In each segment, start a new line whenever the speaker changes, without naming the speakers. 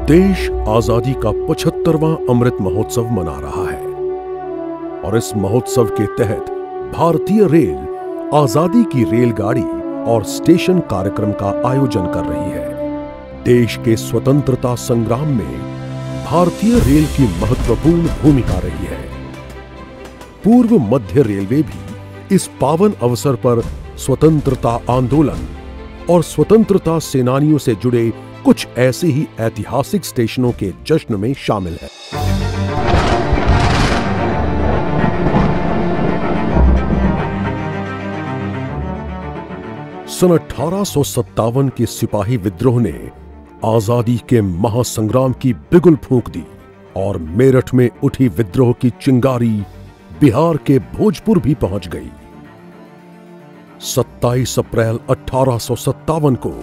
देश आजादी का 75वां अमृत महोत्सव मना रहा है और इस महोत्सव के तहत भारतीय रेल आजादी की रेलगाड़ी और स्टेशन कार्यक्रम का आयोजन कर रही है। देश के स्वतंत्रता संग्राम में भारतीय रेल की महत्वपूर्ण भूमिका रही है। पूर्व मध्य रेलवे भी इस पावन अवसर पर स्वतंत्रता आंदोलन और स्वतंत्रता सेनानियों से जुड़े कुछ ऐसे ही ऐतिहासिक स्टेशनों के जश्न में शामिल है। सन 1857 के सिपाही विद्रोह ने आजादी के महासंग्राम की बिगुल फूंक दी और मेरठ में उठी विद्रोह की चिंगारी बिहार के भोजपुर भी पहुंच गई। 27 अप्रैल 1857 को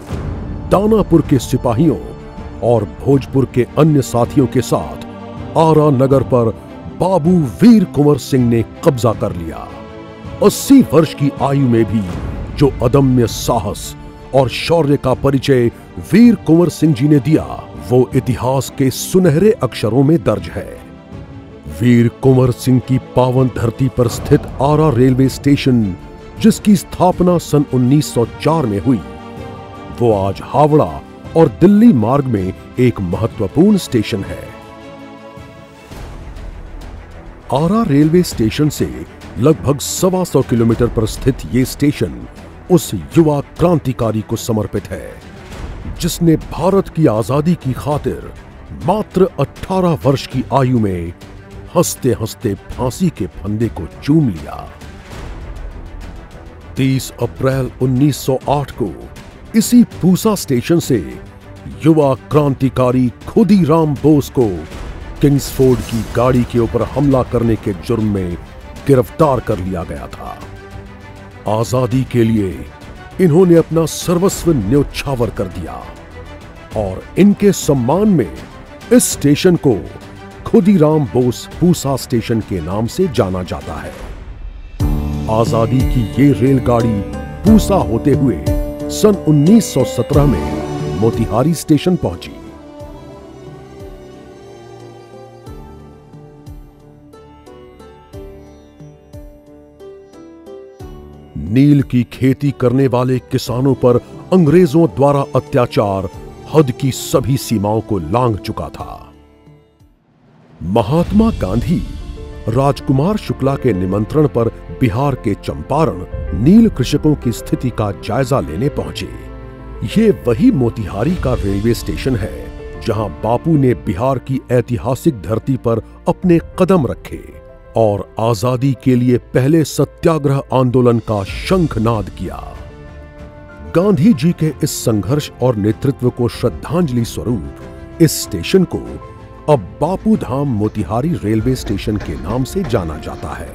दानापुर के सिपाहियों और भोजपुर के अन्य साथियों के साथ आरा नगर पर बाबू वीर कुंवर सिंह ने कब्जा कर लिया। 80 वर्ष की आयु में भी जो अदम्य साहस और शौर्य का परिचय वीर कुंवर सिंह जी ने दिया, वो इतिहास के सुनहरे अक्षरों में दर्ज है। वीर कुंवर सिंह की पावन धरती पर स्थित आरा रेलवे स्टेशन, जिसकी स्थापना सन 1904 में हुई, वो आज हावड़ा और दिल्ली मार्ग में एक महत्वपूर्ण स्टेशन है। आरा रेलवे स्टेशन से लगभग 125 किलोमीटर पर स्थित ये स्टेशन उस युवा क्रांतिकारी को समर्पित है जिसने भारत की आजादी की खातिर मात्र 18 वर्ष की आयु में हंसते हंसते फांसी के फंदे को चूम लिया। 30 अप्रैल 1908 को इसी पूसा स्टेशन से युवा क्रांतिकारी खुदीराम बोस को किंग्सफोर्ड की गाड़ी के ऊपर हमला करने के जुर्म में गिरफ्तार कर लिया गया था। आजादी के लिए इन्होंने अपना सर्वस्व न्योछावर कर दिया और इनके सम्मान में इस स्टेशन को खुदीराम बोस पूसा स्टेशन के नाम से जाना जाता है। आजादी की ये रेलगाड़ी पूसा होते हुए सन 1917 में मोतिहारी स्टेशन पहुंची। नील की खेती करने वाले किसानों पर अंग्रेजों द्वारा अत्याचार हद की सभी सीमाओं को लांघ चुका था। महात्मा गांधी राजकुमार शुक्ला के निमंत्रण पर बिहार के चंपारण नील कृषकों की स्थिति का जायजा लेने पहुंचे। ये वही मोतिहारी का रेलवे स्टेशन है जहां बापू ने बिहार की ऐतिहासिक धरती पर अपने कदम रखे और आजादी के लिए पहले सत्याग्रह आंदोलन का शंखनाद किया। गांधी जी के इस संघर्ष और नेतृत्व को श्रद्धांजलि स्वरूप इस स्टेशन को अब बापू धाम मोतिहारी रेलवे स्टेशन के नाम से जाना जाता है।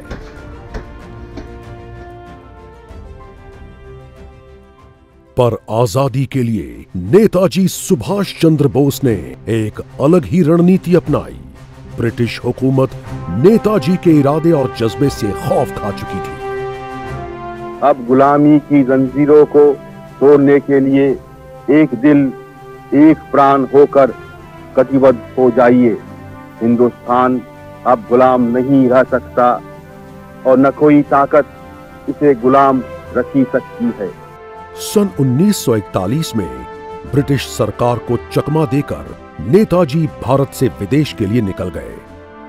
पर आजादी के लिए नेताजी सुभाष चंद्र बोस ने एक अलग ही रणनीति अपनाई। ब्रिटिश हुकूमत नेताजी के इरादे और जज्बे से खौफ खा चुकी थी।
अब गुलामी की जंजीरों को तोड़ने के लिए एक दिल एक प्राण होकर कटिबद्ध हो जाइए। हिंदुस्तान अब गुलाम नहीं रह सकता और न कोई ताकत इसे गुलाम रखी सकती है।
सन 1941 में ब्रिटिश सरकार को चकमा देकर नेताजी भारत से विदेश के लिए निकल गए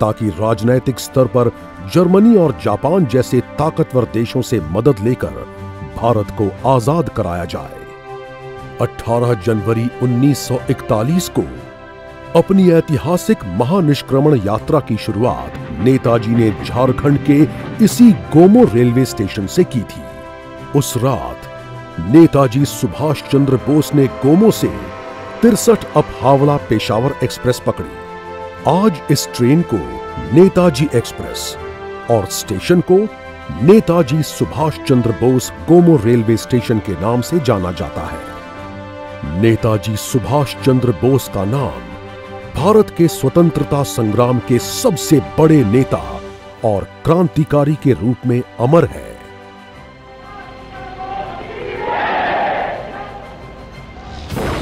ताकि राजनैतिक स्तर पर जर्मनी और जापान जैसे ताकतवर देशों से मदद लेकर भारत को आजाद कराया जाए। 18 जनवरी 1941 को अपनी ऐतिहासिक महानिष्क्रमण यात्रा की शुरुआत नेताजी ने झारखंड के इसी गोमो रेलवे स्टेशन से की थी। उस रात नेताजी सुभाष चंद्र बोस ने गोमो से 63 अप हावड़ा पेशावर एक्सप्रेस पकड़ी। आज इस ट्रेन को नेताजी एक्सप्रेस और स्टेशन को नेताजी सुभाष चंद्र बोस गोमो रेलवे स्टेशन के नाम से जाना जाता है। नेताजी सुभाष चंद्र बोस का नाम भारत के स्वतंत्रता संग्राम के सबसे बड़े नेता और क्रांतिकारी के रूप में अमर है।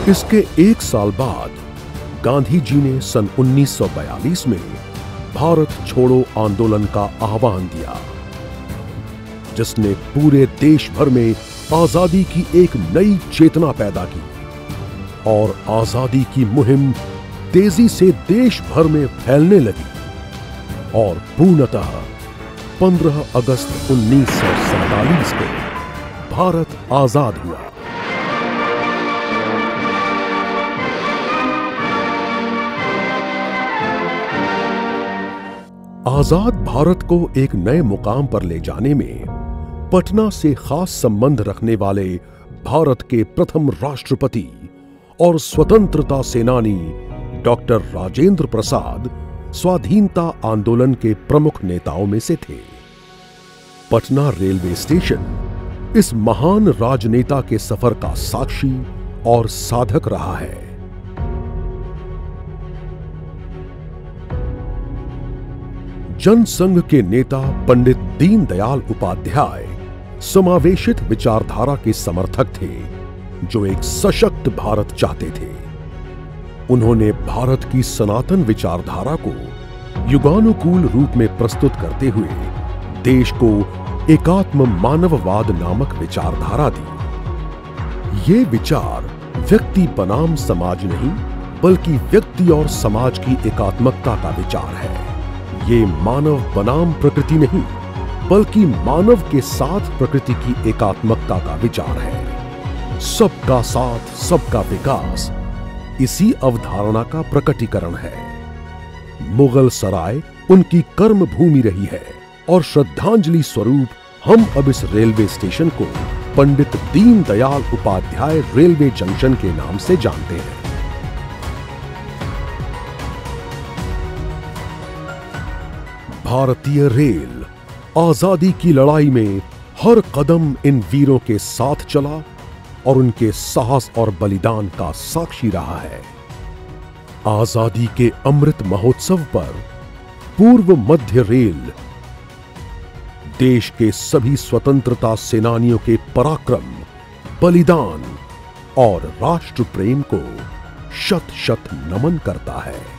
इसके एक साल बाद गांधी जी ने सन 1942 में भारत छोड़ो आंदोलन का आह्वान दिया, जिसने पूरे देश भर में आजादी की एक नई चेतना पैदा की और आजादी की मुहिम तेजी से देश भर में फैलने लगी और पूर्णतः 15 अगस्त 1947 को भारत आजाद हुआ। आजाद भारत को एक नए मुकाम पर ले जाने में पटना से खास संबंध रखने वाले भारत के प्रथम राष्ट्रपति और स्वतंत्रता सेनानी डॉक्टर राजेंद्र प्रसाद स्वाधीनता आंदोलन के प्रमुख नेताओं में से थे। पटना रेलवे स्टेशन इस महान राजनेता के सफर का साक्षी और साधक रहा है। जनसंघ के नेता पंडित दीनदयाल उपाध्याय समावेशित विचारधारा के समर्थक थे, जो एक सशक्त भारत चाहते थे। उन्होंने भारत की सनातन विचारधारा को युगानुकूल रूप में प्रस्तुत करते हुए देश को एकात्म मानववाद नामक विचारधारा दी। ये विचार व्यक्ति बनाम समाज नहीं, बल्कि व्यक्ति और समाज की एकात्मकता का विचार है। ये मानव बनाम प्रकृति नहीं, बल्कि मानव के साथ प्रकृति की एकात्मकता का विचार है। सबका साथ, सबका विकास इसी अवधारणा का प्रकटीकरण है। मुगल सराय उनकी कर्म भूमि रही है और श्रद्धांजलि स्वरूप हम अब इस रेलवे स्टेशन को पंडित दीनदयाल उपाध्याय रेलवे जंक्शन के नाम से जानते हैं। भारतीय रेल आजादी की लड़ाई में हर कदम इन वीरों के साथ चला और उनके साहस और बलिदान का साक्षी रहा है। आजादी के अमृत महोत्सव पर पूर्व मध्य रेल देश के सभी स्वतंत्रता सेनानियों के पराक्रम, बलिदान और राष्ट्र प्रेम को शत शत नमन करता है।